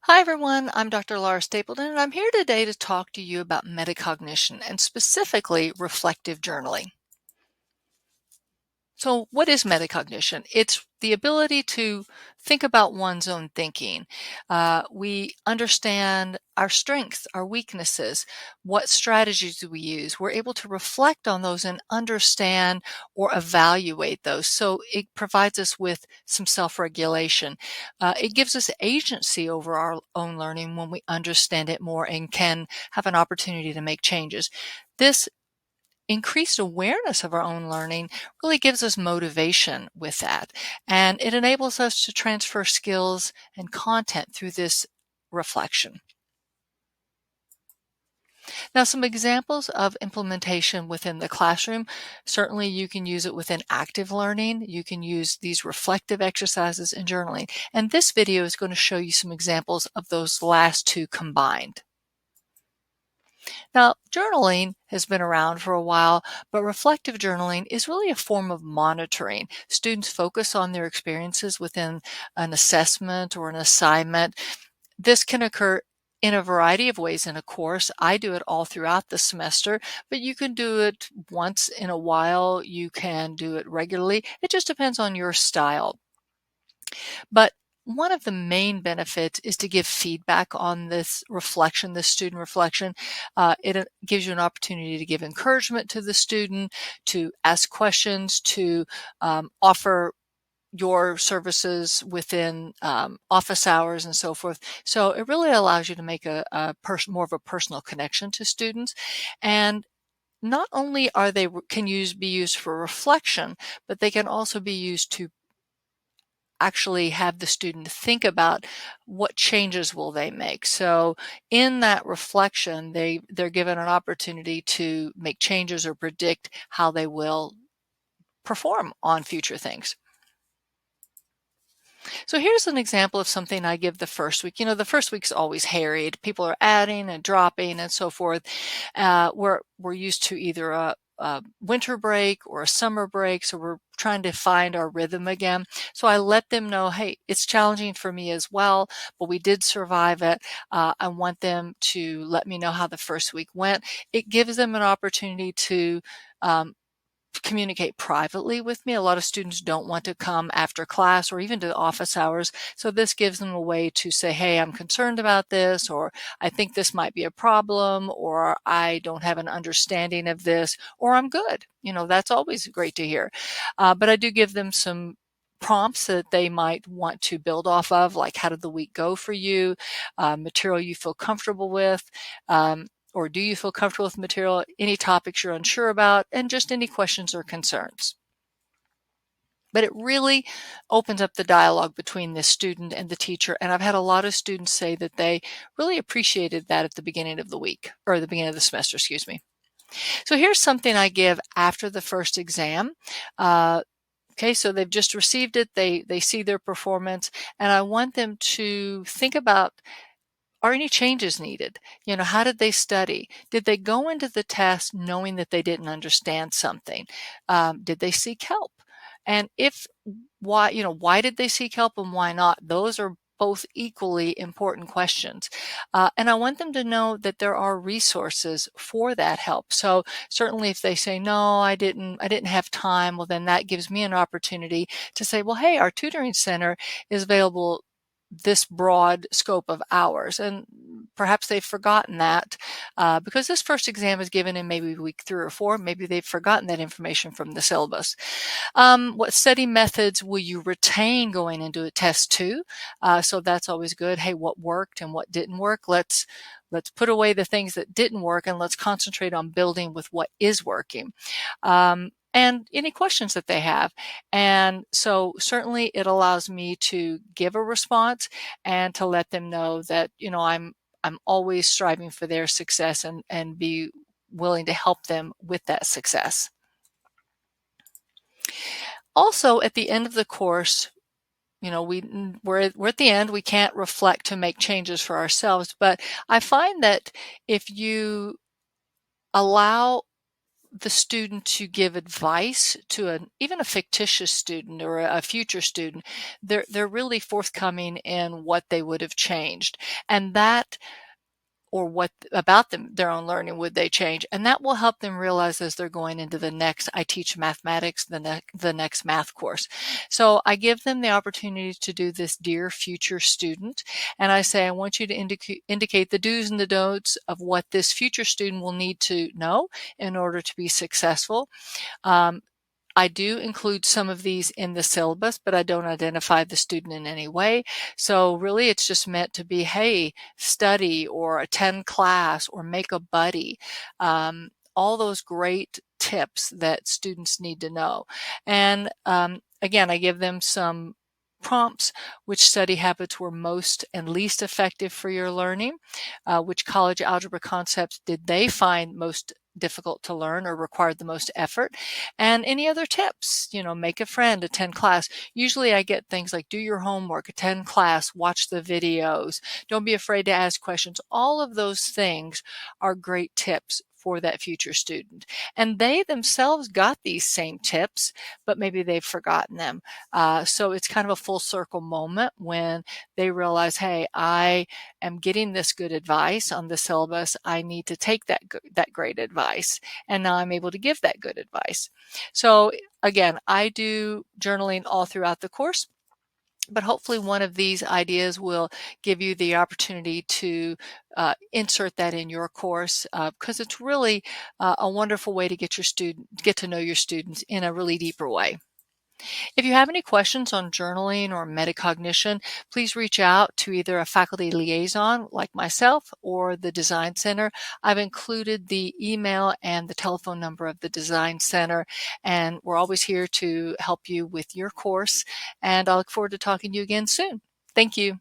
Hi, everyone. I'm Dr. Laura Stapleton, and I'm here today to talk to you about metacognition and specifically reflective journaling. So, what is metacognition? It's the ability to think about one's own thinking. We understand our strengths, our weaknesses, what strategies do we use. We're able to reflect on those and understand or evaluate those. So, it provides us with some self regulation. It gives us agency over our own learning when we understand it more and can have an opportunity to make changes. This increased awareness of our own learning really gives us motivation with that. And it enables us to transfer skills and content through this reflection. Now, some examples of implementation within the classroom. Certainly, you can use it within active learning. You can use these reflective exercises in journaling. And this video is going to show you some examples of those last two combined. Now, journaling has been around for a while, but reflective journaling is really a form of monitoring. Students focus on their experiences within an assessment or an assignment. This can occur in a variety of ways in a course. I do it all throughout the semester, but you can do it once in a while. You can do it regularly. It just depends on your style. But one of the main benefits is to give feedback on this reflection, this student reflection. It gives you an opportunity to give encouragement to the student, to ask questions, to offer your services within office hours and so forth. So it really allows you to make more of a personal connection to students. And not only are they be used for reflection, but they can also be used to actually have the student think about what changes will they make. So in that reflection, they're given an opportunity to make changes or predict how they will perform on future things. So here's an example of something I give the first week. The first week's always harried. People are adding and dropping and so forth. We're used to either a winter break or a summer break, so we're trying to find our rhythm again. So I let them know, hey, it's challenging for me as well, but we did survive it. I want them to let me know how the first week went. It gives them an opportunity to um, communicate privately with me. A lot of students don't want to come after class or even to office hours. So this gives them a way to say, hey, I'm concerned about this, or I think this might be a problem, or I don't have an understanding of this, or I'm good. That's always great to hear. But I do give them some prompts that they might want to build off of, like how did the week go for you, material you feel comfortable with, or do you feel comfortable with material, any topics you're unsure about, and just any questions or concerns. But it really opens up the dialogue between the student and the teacher. And I've had a lot of students say that they really appreciated that at the beginning of the week, or the beginning of the semester, excuse me. So here's something I give after the first exam. Okay, so they've just received it. They see their performance, and I want them to think about, are any changes needed? How did they study? Did they go into the test knowing that they didn't understand something? Did they seek help? And if why did they seek help and why not? Those are both equally important questions. And I want them to know that there are resources for that help. So certainly if they say, no, I didn't have time, well, then that gives me an opportunity to say, well, hey, our tutoring center is available this broad scope of hours. And perhaps they've forgotten that because this first exam is given in maybe week 3 or 4. Maybe they've forgotten that information from the syllabus. What study methods will you retain going into a test 2? So that's always good. Hey, what worked and what didn't work? Let's put away the things that didn't work and let's concentrate on building with what is working. And any questions that they have. And so certainly it allows me to give a response and to let them know that, I'm always striving for their success and be willing to help them with that success. Also, at the end of the course, we're at the end, we can't reflect to make changes for ourselves, but I find that if you allow the student to give advice to even a fictitious student or a future student, they're really forthcoming in what they would have changed. And that or what about their own learning would they change, and that will help them realize as they're going into the next I teach mathematics, the next math course. So I give them the opportunity to do this dear future student, and I say I want you to indicate the do's and the don'ts of what this future student will need to know in order to be successful. um, I do include some of these in the syllabus, but I don't identify the student in any way. So really it's just meant to be, hey, study or attend class or make a buddy. All those great tips that students need to know. And again, I give them some prompts: which study habits were most and least effective for your learning, which college algebra concepts did they find most difficult to learn or required the most effort, and any other tips. Make a friend, attend class. Usually I get things like do your homework, attend class, watch the videos, don't be afraid to ask questions. All of those things are great tips for that future student. And they themselves got these same tips, but maybe they've forgotten them. So it's kind of a full circle moment when they realize, hey, I am getting this good advice on the syllabus. I need to take that great advice. And now I'm able to give that good advice. So again, I do journaling all throughout the course, but hopefully one of these ideas will give you the opportunity to insert that in your course, because it's really a wonderful way to get to know your students in a really deeper way. If you have any questions on journaling or metacognition, please reach out to either a faculty liaison like myself or the Design Center. I've included the email and the telephone number of the Design Center, and we're always here to help you with your course. And I look forward to talking to you again soon. Thank you.